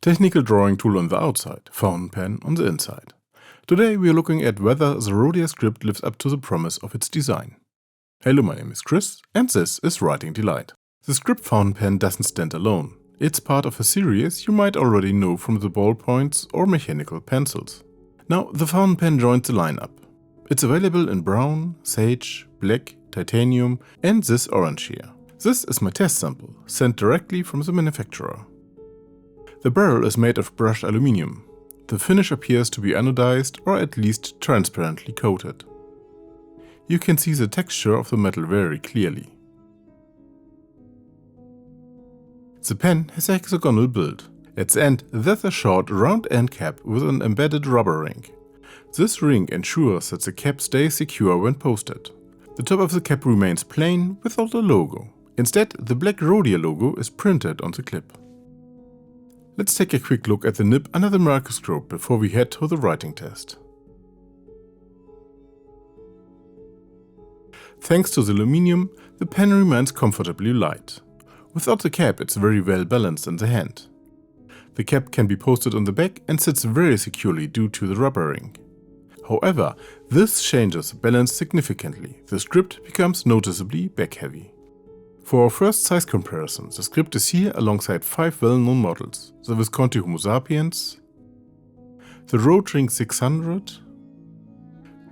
Technical drawing tool on the outside, fountain pen on the inside. Today we are looking at whether the Rhodia script lives up to the promise of its design. Hello, my name is Chris and this is Writing Delight. The scRipt fountain pen doesn't stand alone. It's part of a series you might already know from the ballpoints or mechanical pencils. Now the fountain pen joins the lineup. It's available in brown, sage, black, titanium and this orange here. This is my test sample, sent directly from the manufacturer. The barrel is made of brushed aluminium. The finish appears to be anodized or at least transparently coated. You can see the texture of the metal very clearly. The pen has a hexagonal build. At the end there's a short round end cap with an embedded rubber ring. This ring ensures that the cap stays secure when posted. The top of the cap remains plain without a logo. Instead, the black Rhodia logo is printed on the clip. Let's take a quick look at the nib under the microscope before we head to the writing test. Thanks to the aluminium, the pen remains comfortably light. Without the cap, it's very well balanced in the hand. The cap can be posted on the back and sits very securely due to the rubber ring. However, this changes the balance significantly. The scRipt becomes noticeably back-heavy. For our first size comparison, the scRipt is here alongside 5 well-known models: the Visconti Homo Sapiens, the Rhodia 600,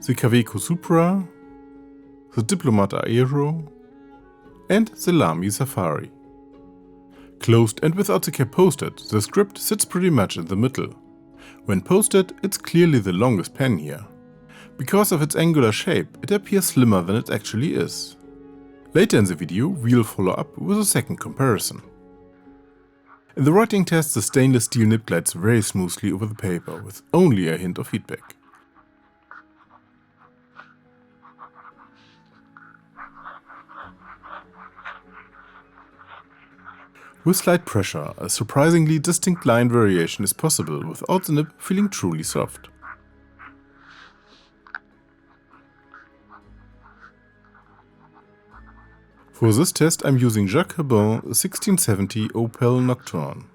the Kaweco Supra, the Diplomat Aero, and the Lamy Safari. Closed and without the cap posted, the scRipt sits pretty much in the middle. When posted, it's clearly the longest pen here. Because of its angular shape, it appears slimmer than it actually is. Later in the video, we'll follow up with a second comparison. In the writing test, the stainless steel nib glides very smoothly over the paper with only a hint of feedback. With slight pressure, a surprisingly distinct line variation is possible without the nib feeling truly soft. For this test I'm using Jacques Herbin 1670 Opel Nocturne.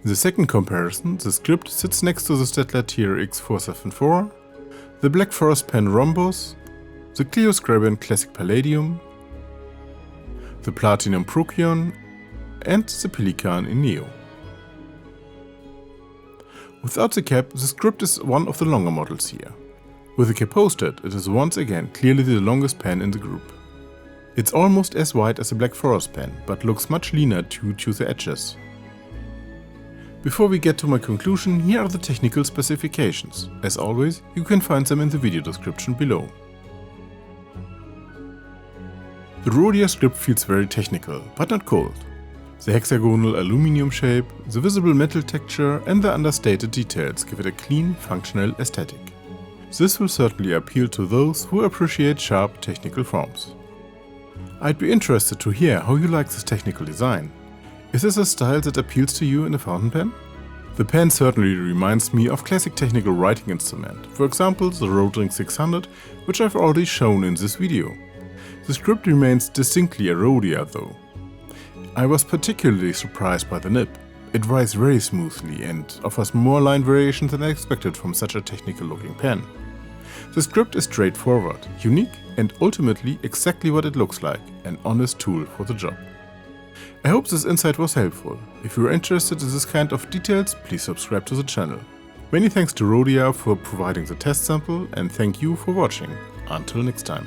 In the second comparison, the scRipt sits next to the Staedtler TRX474, the Black Forest Pen Rhombus, the Clio Scribent Classic Palladium, the Platinum Procyon and the Pelikan in Neo. Without the cap, the scRipt is one of the longer models here. With the cap posted, it is once again clearly the longest pen in the group. It's almost as wide as the Black Forest pen, but looks much leaner due to the edges. Before we get to my conclusion, here are the technical specifications. As always, you can find them in the video description below. The Rhodia script feels very technical, but not cold. The hexagonal aluminium shape, the visible metal texture and the understated details give it a clean, functional aesthetic. This will certainly appeal to those who appreciate sharp technical forms. I'd be interested to hear how you like this technical design. Is this a style that appeals to you in a fountain pen? The pen certainly reminds me of classic technical writing instrument, for example the Rhodia 600, which I've already shown in this video. The scRipt remains distinctly a Rhodia though. I was particularly surprised by the nib. It writes very smoothly and offers more line variation than I expected from such a technical looking pen. The scRipt is straightforward, unique and ultimately exactly what it looks like, an honest tool for the job. I hope this insight was helpful. If you are interested in this kind of details, please subscribe to the channel. Many thanks to Rhodia for providing the test sample and thank you for watching. Until next time.